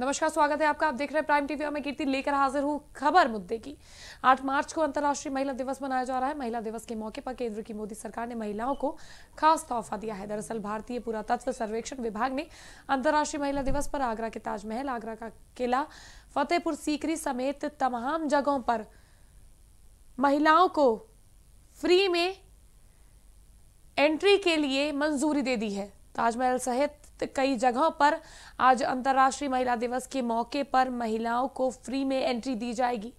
नमस्कार, स्वागत है आपका। आप देख रहे हैं प्राइम टीवी। मैं कीर्ति लेकर हाजिर हूं खबर मुद्दे की। 8 मार्च को अंतर्राष्ट्रीय महिला दिवस मनाया जा रहा है। महिला दिवस के मौके पर केंद्र की मोदी सरकार ने महिलाओं को खास तोहफा दिया है। दरअसल भारतीय पुरातत्व सर्वेक्षण विभाग ने अंतर्राष्ट्रीय महिला दिवस पर आगरा के ताजमहल, आगरा का किला, फतेहपुर सीकरी समेत तमाम जगहों पर महिलाओं को फ्री में एंट्री के लिए मंजूरी दे दी है। ताजमहल सहित कई जगहों पर आज अंतर्राष्ट्रीय महिला दिवस के मौके पर महिलाओं को फ्री में एंट्री दी जाएगी,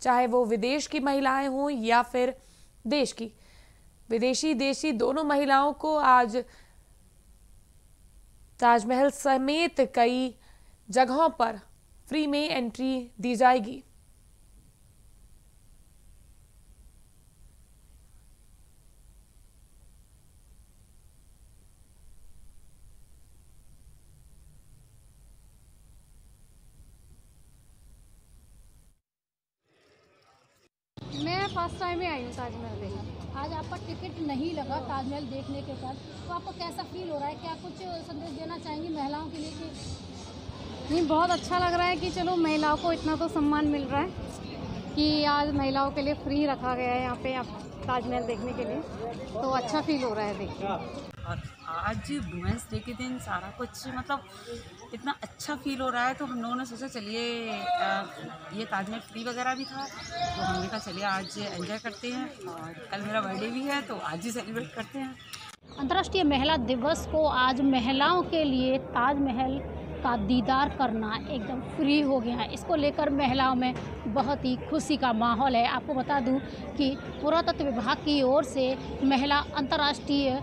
चाहे वो विदेश की महिलाएं हों या फिर देश की। विदेशी देशी दोनों महिलाओं को आज ताजमहल समेत कई जगहों पर फ्री में एंट्री दी जाएगी। मैं फर्स्ट टाइम ही आई हूँ ताजमहल देखने। आज आपका टिकट नहीं लगा ताजमहल देखने के बाद, तो आपको कैसा फील हो रहा है? क्या कुछ संदेश देना चाहेंगी महिलाओं के लिए कि नहीं, बहुत अच्छा लग रहा है कि चलो महिलाओं को इतना तो सम्मान मिल रहा है कि आज महिलाओं के लिए फ्री रखा गया है यहाँ पे ताजमहल देखने के लिए, तो अच्छा फील हो रहा है देख के। और आज वुमेंस डे के दिन सारा कुछ मतलब इतना अच्छा फील हो रहा है, तो हम लोगों ने सोचा चलिए ये ताजमहल फ्री वगैरह भी था, तो हमने कहा चलिए आज एंजॉय करते हैं। और कल मेरा बर्थडे भी है, तो आज ही सेलिब्रेट करते हैं। अंतर्राष्ट्रीय महिला दिवस को आज महिलाओं के लिए ताजमहल का दीदार करना एकदम फ्री हो गया है। इसको लेकर महिलाओं में बहुत ही खुशी का माहौल है। आपको बता दूं कि पुरातत्व विभाग की ओर से महिला अंतर्राष्ट्रीय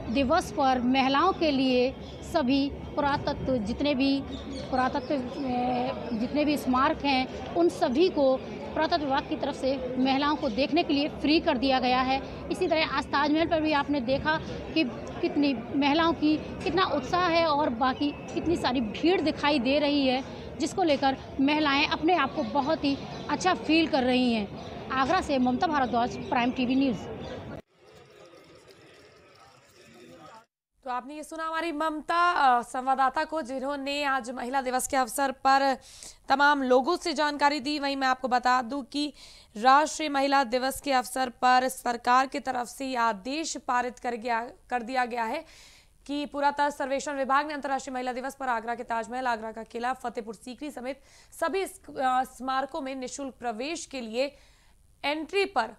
दिवस पर महिलाओं के लिए सभी पुरातत्व जितने भी स्मारक हैं, उन सभी को पुरातत्व विभाग की तरफ से महिलाओं को देखने के लिए फ्री कर दिया गया है। इसी तरह आज ताजमहल पर भी आपने देखा कि कितनी महिलाओं की कितना उत्साह है और बाकी कितनी सारी भीड़ दिखाई दे रही है, जिसको लेकर महिलाएं अपने आप को बहुत ही अच्छा फील कर रही हैं। आगरा से ममता भारद्वाज, प्राइम टीवी न्यूज़। तो आपने ये सुना हमारी ममता संवाददाता को, जिन्होंने आज महिला दिवस के अवसर पर तमाम लोगों से जानकारी दी। वहीं मैं आपको बता दूं कि राष्ट्रीय महिला दिवस के अवसर पर सरकार की तरफ से आदेश पारित कर दिया गया है कि पुरातत्व सर्वेक्षण विभाग ने अंतर्राष्ट्रीय महिला दिवस पर आगरा के ताजमहल, आगरा का किला, फतेहपुर सीकरी समेत सभी स्मारकों में निःशुल्क प्रवेश के लिए एंट्री पर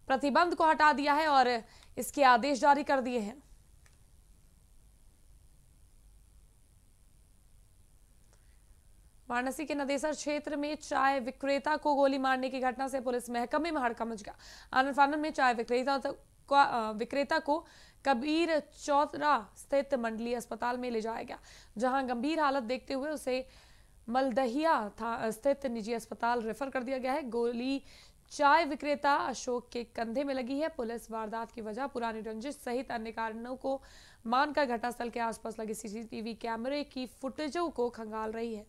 प्रतिबंध को हटा दिया है और इसके आदेश जारी कर दिए हैं। वाराणसी के नदेसर क्षेत्र में चाय विक्रेता को गोली मारने की घटना से पुलिस महकमे में हड़कंप मच गया। आनन-फानन में चाय विक्रेता को कबीर चौतरा स्थित मंडलीय अस्पताल में ले जाया गया, जहां गंभीर हालत देखते हुए उसे मलदहिया स्थित निजी अस्पताल रेफर कर दिया गया है। गोली चाय विक्रेता अशोक के कंधे में लगी है। पुलिस वारदात की वजह पुरानी रंजिश सहित अन्य कारणों को मानकर घटनास्थल के आसपास लगे सीसीटीवी कैमरे की फुटेजों को खंगाल रही है।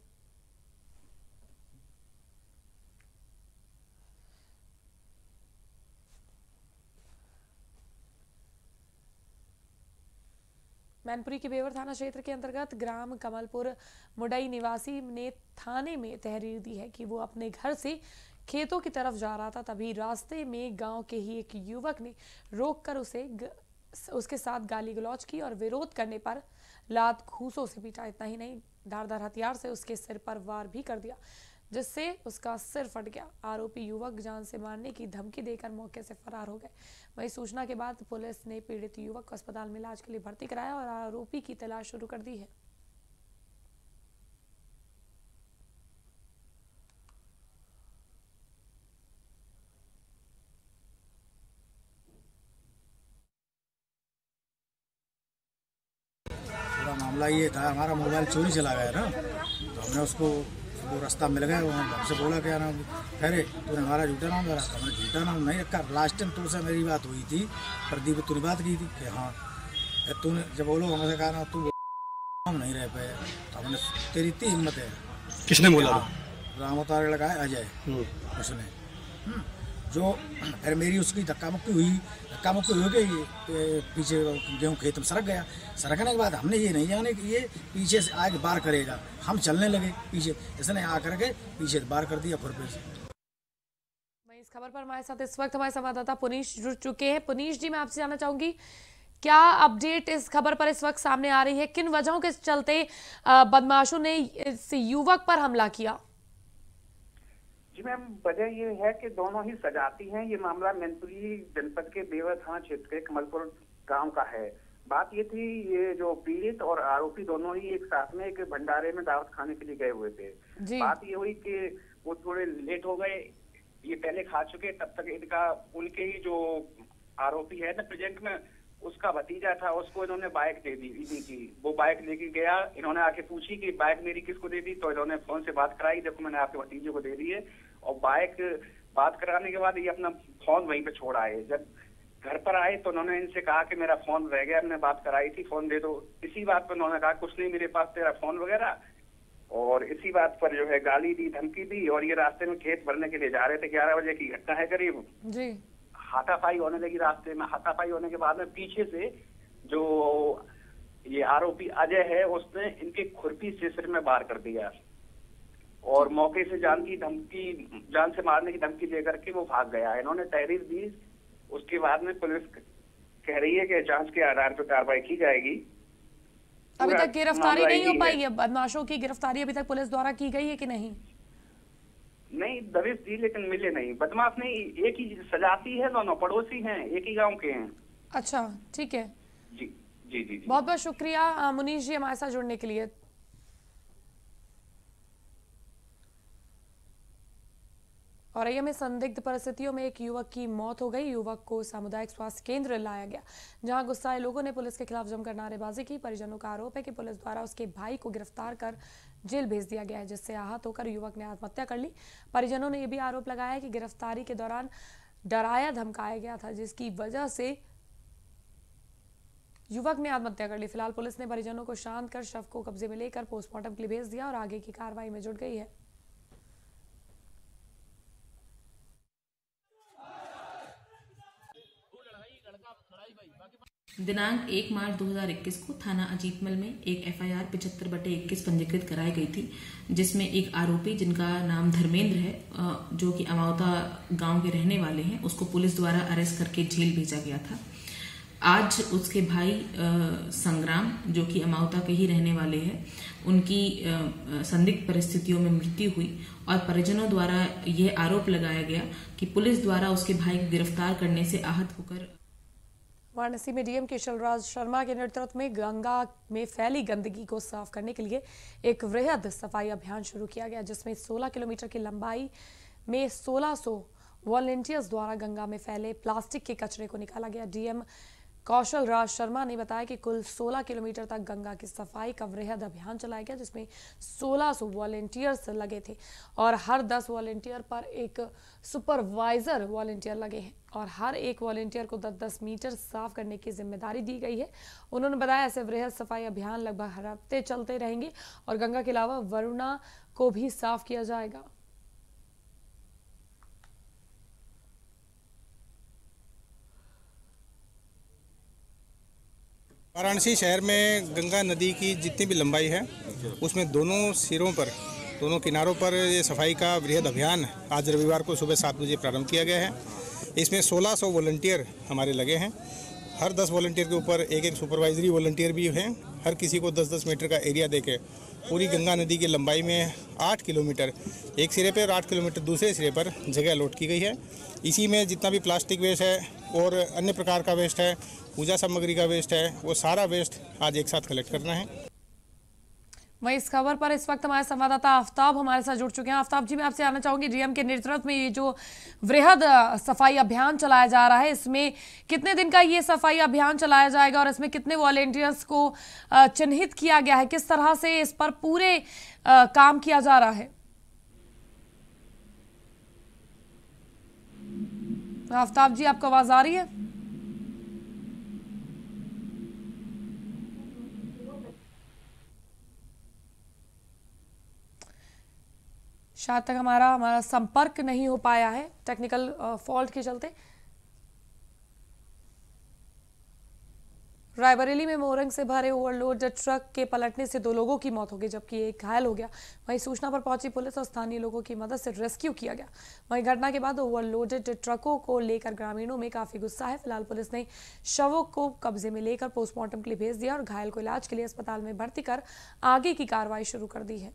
मैनपुरी के बेवर थाना क्षेत्र के अंतर्गत ग्राम कमलपुर मुडई निवासी ने थाने में तहरीर दी है कि वो अपने घर से खेतों की तरफ जा रहा था। तभी रास्ते में गांव के ही एक युवक ने रोककर उसके साथ गाली गलौज की और विरोध करने पर लात घूंसों से पीटा। इतना ही नहीं, धारदार हथियार से उसके सिर पर वार भी कर दिया, जिससे उसका सिर फट गया। आरोपी युवक जान से मारने की धमकी देकर मौके से फरार हो गए। वहीं सूचना के बाद पुलिस ने पीड़ित युवक को अस्पताल में इलाज के लिए भर्ती कराया और आरोपी की तलाश शुरू कर दी है। पूरा मामला ये था, हमारा मोबाइल चोरी चला गया ना, तो हमने उसको वो रास्ता मिल गया। वहाँ हमसे बोला क्या नाम, अरे तूने हमारा झूठा नाम करा। तो हमने झूठा नाम नहीं रखा। लास्ट टाइम तुमसे मेरी बात हुई थी, प्रदीप तूने बात की थी कि हाँ तूने जब बोलो हमसे कहा ना तू हम नहीं रह पाए, तो हमने तेरी इतनी हिम्मत है। किसने बोला? राम अवतार लड़का है अजय, उसने जो फिर मेरी उसकी धक्का मुक्की हुई हो गई, पीछे गेहूँ खेत में सरक गया। सरकने के बाद हमने ये नहीं जाने कि ये पीछे से आगे बार करेगा, हम चलने लगे पीछे, इसने आकर के पीछे बार कर दिया खुरपे से। इस खबर पर हमारे साथ इस वक्त हमारे संवाददाता पुनीश जुड़ चुके हैं। पुनीश जी, मैं आपसे जानना चाहूंगी, क्या अपडेट इस खबर पर इस वक्त सामने आ रही है? किन वजहों के चलते बदमाशों ने इस युवक पर हमला किया? जी मैम, वजह ये है कि दोनों ही सजाती हैं। ये मामला मैनपुरी जनपद के बेवर थाना क्षेत्र के कमलपुर गांव का है। बात ये थी, ये जो पीड़ित और आरोपी दोनों ही एक साथ में एक भंडारे में दावत खाने के लिए गए हुए थे। बात ये हुई कि वो थोड़े लेट हो गए, ये पहले खा चुके, तब तक इनका उनके ही जो आरोपी है ना प्रेजेंट में, उसका भतीजा था, उसको इन्होंने बाइक दे दी थी। वो बाइक लेके गया, इन्होंने आके पूछी कि बाइक मेरी किसको दे दी, तो इन्होंने फोन से बात कराई, देखो मैंने आपके भतीजे को दे दी है। और बाइक बात कराने के बाद ये अपना फोन वहीं पे छोड़ आए। जब घर पर आए तो उन्होंने इनसे कहा कि मेरा फोन रह गया, हमने बात कराई थी, फोन दे दो। इसी बात पर उन्होंने कहा कुछ नहीं मेरे पास तेरा फोन वगैरह, और इसी बात पर जो है गाली दी, धमकी दी। और ये रास्ते में खेत भरने के लिए जा रहे थे, 11 बजे की घटना है करीब जी। हाथापाई होने लगी रास्ते में। हाथापाई होने के बाद में पीछे से जो ये आरोपी अजय है, उसने इनके खुरपी से सिर में वार कर दिया और मौके से जान से मारने की धमकी देकर के वो भाग गया। इन्होंने तहरीर दी। उसके बाद में पुलिस कह रही है कि जांच के आधार पर कार्रवाई की जाएगी। अभी तक गिरफ्तारी नहीं हो पाई है? बदमाशों की गिरफ्तारी अभी तक पुलिस द्वारा की गई है कि नहीं? नहीं, दबिश दी लेकिन मिले नहीं। बदमाश नहीं, एक ही सजाती है, दोनों पड़ोसी हैं, एक ही गांव के हैं। अच्छा, ठीक है जी जी जी, बहुत बहुत शुक्रिया मुनीश जी हमारे साथ जुड़ने के लिए। औरैया में संदिग्ध परिस्थितियों में एक युवक की मौत हो गई। युवक को सामुदायिक स्वास्थ्य केंद्र लाया गया, जहां गुस्साए लोगों ने पुलिस के खिलाफ जमकर नारेबाजी की। परिजनों का आरोप है कि पुलिस द्वारा उसके भाई को गिरफ्तार कर जेल भेज दिया गया है, जिससे आहत होकर युवक ने आत्महत्या कर ली। परिजनों ने यह भी आरोप लगाया कि गिरफ्तारी के दौरान डराया धमकाया गया था, जिसकी वजह से युवक ने आत्महत्या कर ली। फिलहाल पुलिस ने परिजनों को शांत कर शव को कब्जे में लेकर पोस्टमार्टम के लिए भेज दिया और आगे की कार्रवाई में जुट गई है। दिनांक 1 मार्च 2021 को थाना अजीतमल में एक FIR 75/21 पंजीकृत कराई गई थी, जिसमें एक आरोपी जिनका नाम धर्मेंद्र है, जो कि अमावता गांव के रहने वाले हैं, उसको पुलिस द्वारा अरेस्ट करके जेल भेजा गया था। आज उसके भाई संग्राम, जो कि अमावता के ही रहने वाले हैं, उनकी संदिग्ध परिस्थितियों में मृत्यु हुई और परिजनों द्वारा यह आरोप लगाया गया कि पुलिस द्वारा उसके भाई को गिरफ्तार करने से आहत होकर। वाराणसी में डीएम केशव राज शर्मा के नेतृत्व में गंगा में फैली गंदगी को साफ करने के लिए एक वृहद सफाई अभियान शुरू किया गया, जिसमें 16 किलोमीटर की लंबाई में 1600 वॉलंटियर्स द्वारा गंगा में फैले प्लास्टिक के कचरे को निकाला गया। डीएम कौशल राज शर्मा ने बताया कि कुल 16 किलोमीटर तक गंगा की सफाई का वृहद अभियान चलाया गया, जिसमें 1600 वॉलंटियर्स लगे थे और हर 10 वॉलंटियर पर एक सुपरवाइजर वॉलंटियर लगे हैं और हर एक वॉलंटियर को 10-10 मीटर साफ करने की जिम्मेदारी दी गई है। उन्होंने बताया ऐसे वृहद सफाई अभियान लगभग हर हफ्ते चलते रहेंगे और गंगा के अलावा वरुणा को भी साफ किया जाएगा। वाराणसी शहर में गंगा नदी की जितनी भी लंबाई है, उसमें दोनों सिरों पर, दोनों किनारों पर ये सफाई का वृहद अभियान आज रविवार को सुबह 7 बजे प्रारंभ किया गया है। इसमें 1600 वॉलंटियर हमारे लगे हैं। हर 10 वॉलंटियर के ऊपर एक एक सुपरवाइजरी वॉलंटियर भी हैं। हर किसी को 10-10 मीटर का एरिया देके पूरी गंगा नदी की लंबाई में 8 किलोमीटर एक सिरे पर और 8 किलोमीटर दूसरे सिरे पर जगह अलॉट की गई है। इसी में जितना भी प्लास्टिक वेस्ट है और अन्य प्रकार का वेस्ट है, पूजा सामग्री का वेस्ट है, वो सारा वेस्ट आज एक साथ कलेक्ट करना है। वहीं इस खबर पर इस वक्त हमारे संवाददाता आफ्ताब हमारे साथ जुड़ चुके हैं। आफ्ताब जी, मैं आपसे जानना चाहूंगी, डीएम के नेतृत्व में ये जो वृहद सफाई अभियान चलाया जा रहा है, इसमें कितने दिन का ये सफाई अभियान चलाया जाएगा और इसमें कितने वॉलंटियर्स को चिन्हित किया गया है? किस तरह से इस पर पूरे काम किया जा रहा है? आफ्ताब जी, आपको आवाज आ रही है? शायद तक हमारा संपर्क नहीं हो पाया है टेक्निकल फॉल्ट के चलते। रायबरेली में मोरंग से भरे ओवरलोड ट्रक के पलटने से 2 लोगों की मौत हो गई जबकि एक घायल हो गया। वहीं सूचना पर पहुंची पुलिस और स्थानीय लोगों की मदद से रेस्क्यू किया गया। वहीं घटना के बाद ओवरलोडेड ट्रकों को लेकर ग्रामीणों में काफी गुस्सा है। फिलहाल पुलिस ने शवों को कब्जे में लेकर पोस्टमार्टम के लिए भेज दिया और घायल को इलाज के लिए अस्पताल में भर्ती कर आगे की कार्रवाई शुरू कर दी है।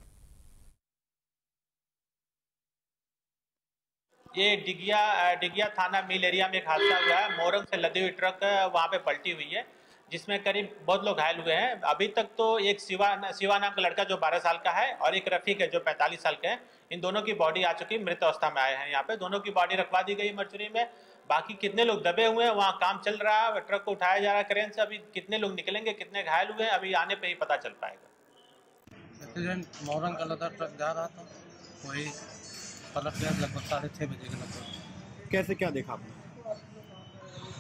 ये डिगिया थाना मिल एरिया में एक हादसा हुआ है। मोरंग से लदी हुई ट्रक वहाँ पे पलटी हुई है जिसमें करीब बहुत लोग घायल हुए हैं। अभी तक तो एक शिवा नाम का लड़का जो 12 साल का है और एक रफीक है जो 45 साल के हैं। इन दोनों की बॉडी आ चुकी, मृत अवस्था में आए हैं। यहाँ पे दोनों की बॉडी रखवा दी गई मर्चुरी में। बाकी कितने लोग दबे हुए हैं वहाँ काम चल रहा है, ट्रक को उठाया जा रहा है क्रेन से। अभी कितने लोग निकलेंगे, कितने घायल हुए हैं, अभी आने पर ही पता चल पाएगा। एक्सीडेंट मोरंग का लदा ट्रक जा रहा था, वही पलट गया लगभग 6:30 बजे के लगभग। कैसे क्या देखा आपने?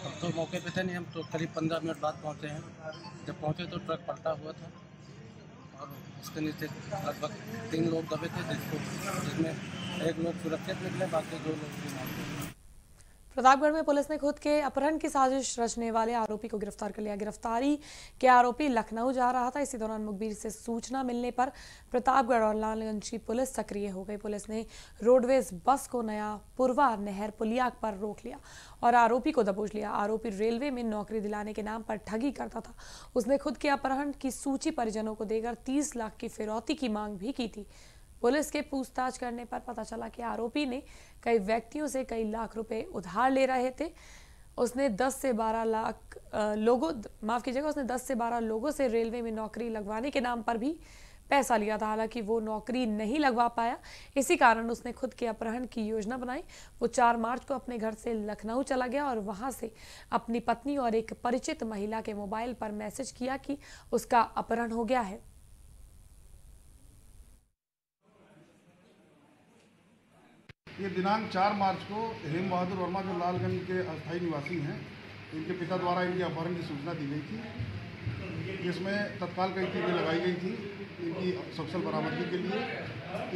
हम तो मौके पे थे नहीं, हम तो करीब 15 मिनट बाद पहुंचे हैं। जब पहुंचे तो ट्रक पलटा हुआ था और उसके नीचे लगभग 3 लोग दबे थे जिसमें एक लोग सुरक्षित निकले, बाकी 2 लोग भी मौत हो गए। प्रतापगढ़ में पुलिस ने खुद के अपहरण की साजिश रचने वाले आरोपी को गिरफ्तार कर लिया। गिरफ्तारी के आरोपी लखनऊ जा रहा था। इसी दौरान मुखबिर से सूचना मिलने पर प्रतापगढ़ और लालगंज की पुलिस सक्रिय हो गई। पुलिस ने रोडवेज बस को नया पुरवा नहर पुलिया पर रोक लिया और आरोपी को दबोच लिया। आरोपी रेलवे में नौकरी दिलाने के नाम पर ठगी करता था। उसने खुद के अपहरण की सूची परिजनों को देकर 30 लाख की फिरौती की मांग भी की थी। पुलिस के पूछताछ करने पर पता चला कि आरोपी ने कई व्यक्तियों से कई लाख रुपए उधार ले रहे थे। उसने 10 से 12 लोगों से रेलवे में नौकरी लगवाने के नाम पर भी पैसा लिया था। हालांकि वो नौकरी नहीं लगवा पाया, इसी कारण उसने खुद के अपहरण की योजना बनाई। वो 4 मार्च को अपने घर से लखनऊ चला गया और वहां से अपनी पत्नी और एक परिचित महिला के मोबाइल पर मैसेज किया कि उसका अपहरण हो गया है। ये दिनांक 4 मार्च को हेम बहादुर वर्मा जो लालगंज के अस्थायी निवासी हैं, इनके पिता द्वारा इनके अपहरण की सूचना दी गई थी, जिसमें तत्काल कई टीमें लगाई गई थी इनकी सकुशल बरामदगी के लिए।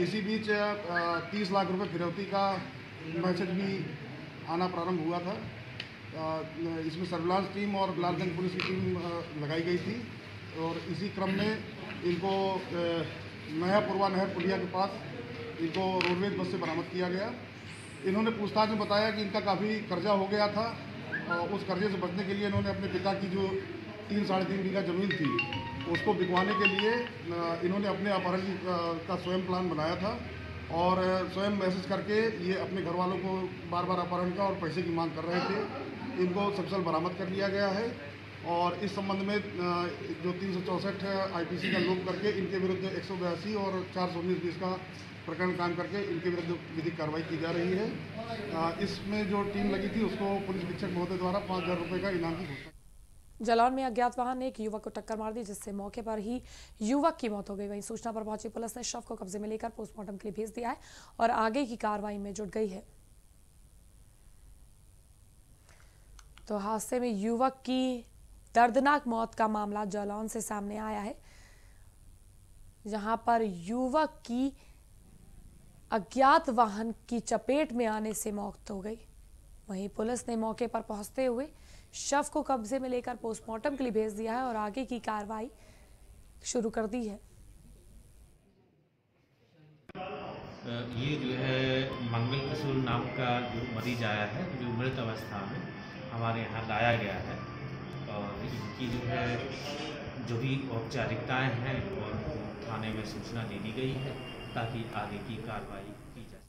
इसी बीच 30 लाख रुपए फिरौती का मैसेज भी आना प्रारंभ हुआ था। इसमें सर्विलांस टीम और लालगंज पुलिस की टीम लगाई गई थी और इसी क्रम में इनको नया पुरवा नहर पुलिया के पास इनको रोडवेज बस से बरामद किया गया। इन्होंने पूछताछ में बताया कि इनका काफ़ी कर्जा हो गया था और उस कर्जे से बचने के लिए इन्होंने अपने पिता की जो 3-3.5 बीघा ज़मीन थी उसको बिकवाने के लिए इन्होंने अपने अपहरण का स्वयं प्लान बनाया था और स्वयं मैसेज करके ये अपने घर वालों को बार बार अपहरण का और पैसे की मांग कर रहे थे। इनको सकुशल बरामद कर लिया गया है और इस संबंध में जो 364 IPC का लोप करके इनके विरुद्ध 182 और 419 का प्रकरण काम करके इनके विरुद्ध विधिक कार्रवाई की जा रही है। इसमें जो टीम लगी थी उसको पुलिस अधीक्षक महोदय द्वारा 5,000 रुपये का इनाम की घोषणा। जालौन में अज्ञात वाहन ने एक युवक को टक्कर मार दी जिससे मौके पर ही युवक की मौत हो गई। वहीं सूचना पर पहुंची पुलिस ने शव को कब्जे में लेकर पोस्टमार्टम के लिए भेज दिया है और आगे की कार्रवाई में जुट गई है। तो हादसे में युवक की दर्दनाक मौत का मामला जालौन से सामने आया है, जहां पर युवक की अज्ञात वाहन की चपेट में आने से मौत हो गई। वहीं पुलिस ने मौके पर पहुंचते हुए शव को कब्जे में लेकर पोस्टमार्टम के लिए भेज दिया है और आगे की कार्रवाई शुरू कर दी है। ये जो है मंगल किशोर नाम का जो मरीज आया है जो मृत अवस्था में हमारे यहाँ लाया गया है और इनकी जो है जो भी औपचारिकताएं हैं और थाने में सूचना दे दी गई है ताकि आगे की कार्रवाई की जाए।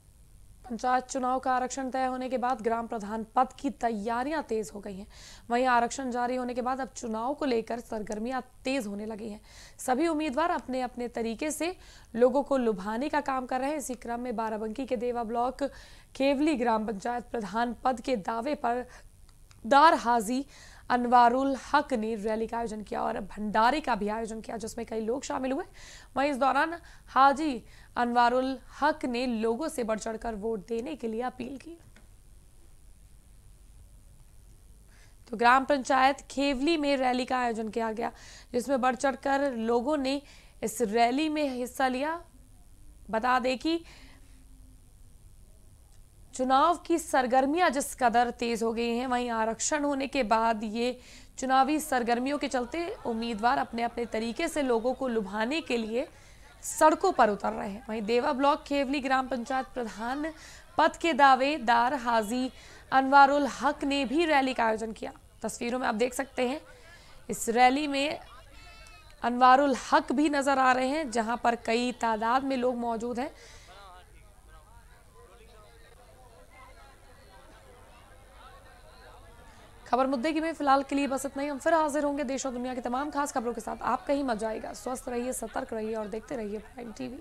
पंचायत चुनाव का आरक्षण तय होने के बाद ग्राम प्रधान पद की तैयारियां तेज हो गई हैं। वहीं आरक्षण जारी होने के बाद अब चुनाव को लेकर सरगर्मियां तेज होने लगी हैं। सभी उम्मीदवार अपने अपने तरीके से लोगों को लुभाने का काम कर रहे हैं। इसी क्रम में बाराबंकी के देवा ब्लॉक केवली ग्राम पंचायत प्रधान पद के दावे पर दार हाजी अनवारुल हक ने रैली का आयोजन किया और भंडारे का भी आयोजन किया जिसमें कई लोग शामिल हुए। वहीं इस दौरान हाजी अनवारुल हक ने लोगों से बढ़ चढ़कर वोट देने के लिए अपील की। तो ग्राम पंचायत खेवली में रैली का आयोजन किया गया जिसमें बढ़ चढ़कर लोगों ने इस रैली में हिस्सा लिया। बता दें कि चुनाव की सरगर्मियां जिस कदर तेज हो गई हैं, वहीं आरक्षण होने के बाद ये चुनावी सरगर्मियों के चलते उम्मीदवार अपने अपने तरीके से लोगों को लुभाने के लिए सड़कों पर उतर रहे हैं। वहीं देवा ब्लॉक खेवली ग्राम पंचायत प्रधान पद के दावेदार हाजी अनवारुल हक ने भी रैली का आयोजन किया। तस्वीरों में आप देख सकते हैं इस रैली में अनवारुल हक भी नजर आ रहे हैं, जहां पर कई तादाद में लोग मौजूद हैं। खबर मुद्दे की में फिलहाल के लिए बस इतना ही। हम फिर हाजिर होंगे देश और दुनिया की तमाम खास खबरों के साथ। आप कहीं मत जाइएगा, स्वस्थ रहिए, सतर्क रहिए और देखते रहिए प्राइम टीवी।